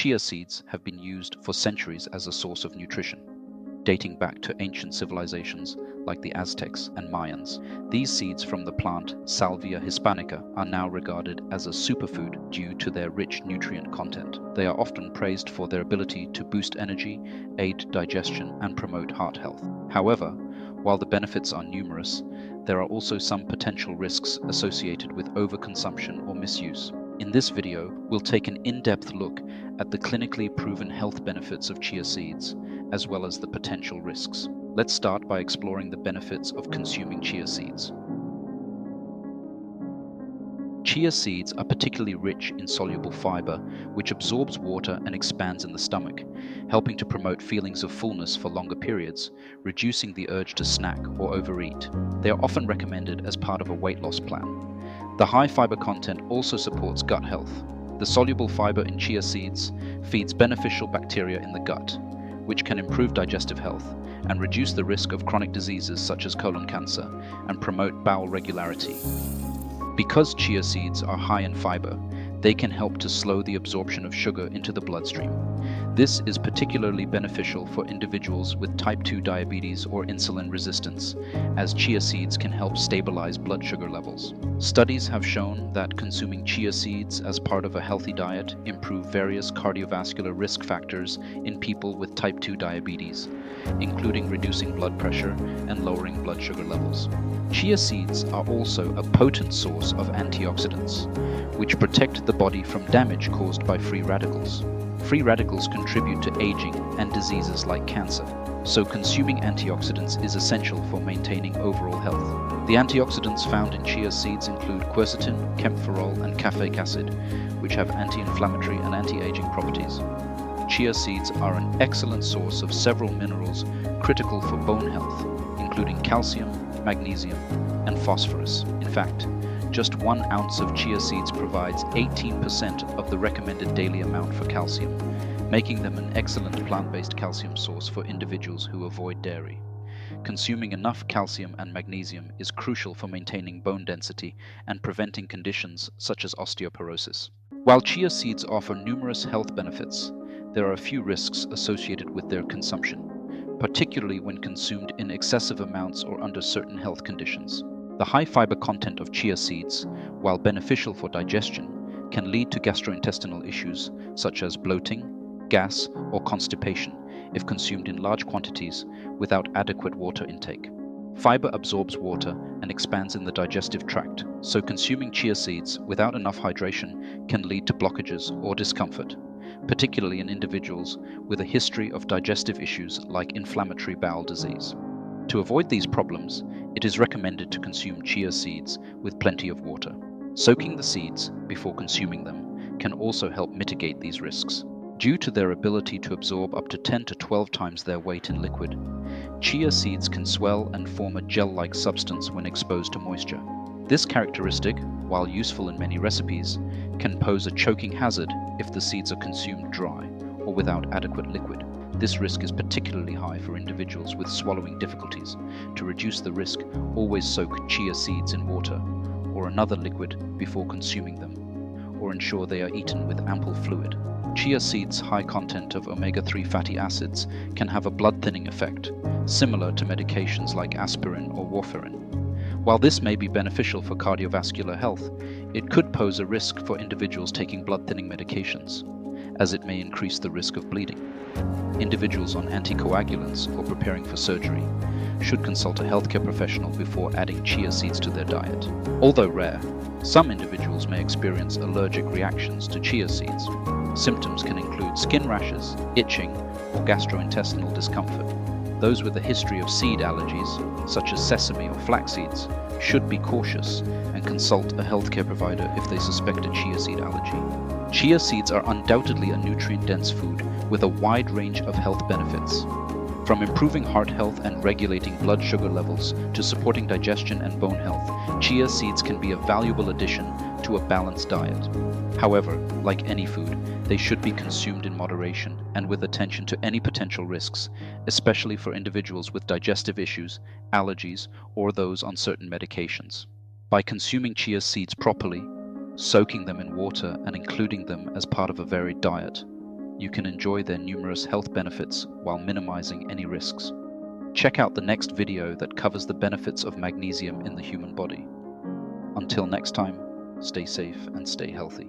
Chia seeds have been used for centuries as a source of nutrition, dating back to ancient civilizations like the Aztecs and Mayans. These seeds from the plant Salvia hispanica are now regarded as a superfood due to their rich nutrient content. They are often praised for their ability to boost energy, aid digestion, and promote heart health. However, while the benefits are numerous, there are also some potential risks associated with overconsumption or misuse. In this video, we'll take an in-depth look at the clinically proven health benefits of chia seeds, as well as the potential risks. Let's start by exploring the benefits of consuming chia seeds. Chia seeds are particularly rich in soluble fiber, which absorbs water and expands in the stomach, helping to promote feelings of fullness for longer periods, reducing the urge to snack or overeat. They are often recommended as part of a weight loss plan. The high fiber content also supports gut health. The soluble fiber in chia seeds feeds beneficial bacteria in the gut, which can improve digestive health and reduce the risk of chronic diseases such as colon cancer and promote bowel regularity. Because chia seeds are high in fiber, they can help to slow the absorption of sugar into the bloodstream. This is particularly beneficial for individuals with type 2 diabetes or insulin resistance, as chia seeds can help stabilize blood sugar levels. Studies have shown that consuming chia seeds as part of a healthy diet improve various cardiovascular risk factors in people with type 2 diabetes, including reducing blood pressure and lowering blood sugar levels. Chia seeds are also a potent source of antioxidants, which protect the body from damage caused by free radicals. Free radicals contribute to aging and diseases like cancer, so consuming antioxidants is essential for maintaining overall health. The antioxidants found in chia seeds include quercetin, camphorol, and caffeic acid, which have anti-inflammatory and anti-aging properties. Chia seeds are an excellent source of several minerals critical for bone health, including calcium, magnesium, and phosphorus. In fact, just 1 ounce of chia seeds provides 18% of the recommended daily amount for calcium, making them an excellent plant-based calcium source for individuals who avoid dairy. Consuming enough calcium and magnesium is crucial for maintaining bone density and preventing conditions such as osteoporosis. While chia seeds offer numerous health benefits, there are a few risks associated with their consumption, particularly when consumed in excessive amounts or under certain health conditions. The high fiber content of chia seeds, while beneficial for digestion, can lead to gastrointestinal issues such as bloating, gas, or constipation if consumed in large quantities without adequate water intake. Fiber absorbs water and expands in the digestive tract, so consuming chia seeds without enough hydration can lead to blockages or discomfort, particularly in individuals with a history of digestive issues like inflammatory bowel disease. To avoid these problems, it is recommended to consume chia seeds with plenty of water. Soaking the seeds before consuming them can also help mitigate these risks. Due to their ability to absorb up to 10 to 12 times their weight in liquid, chia seeds can swell and form a gel-like substance when exposed to moisture. This characteristic, while useful in many recipes, can pose a choking hazard if the seeds are consumed dry or without adequate liquid. This risk is particularly high for individuals with swallowing difficulties. To reduce the risk, always soak chia seeds in water or another liquid before consuming them, or ensure they are eaten with ample fluid. Chia seeds' high content of omega-3 fatty acids can have a blood-thinning effect, similar to medications like aspirin or warfarin. While this may be beneficial for cardiovascular health, it could pose a risk for individuals taking blood-thinning medications, as it may increase the risk of bleeding. Individuals on anticoagulants or preparing for surgery should consult a healthcare professional before adding chia seeds to their diet. Although rare, some individuals may experience allergic reactions to chia seeds. Symptoms can include skin rashes, itching, or gastrointestinal discomfort. Those with a history of seed allergies, such as sesame or flax seeds, should be cautious and consult a healthcare provider if they suspect a chia seed allergy. Chia seeds are undoubtedly a nutrient-dense food with a wide range of health benefits. From improving heart health and regulating blood sugar levels to supporting digestion and bone health, chia seeds can be a valuable addition to a balanced diet. However, like any food, they should be consumed in moderation and with attention to any potential risks, especially for individuals with digestive issues, allergies, or those on certain medications. By consuming chia seeds properly, soaking them in water and including them as part of a varied diet, you can enjoy their numerous health benefits while minimizing any risks. Check out the next video that covers the benefits of magnesium in the human body. Until next time, stay safe and stay healthy.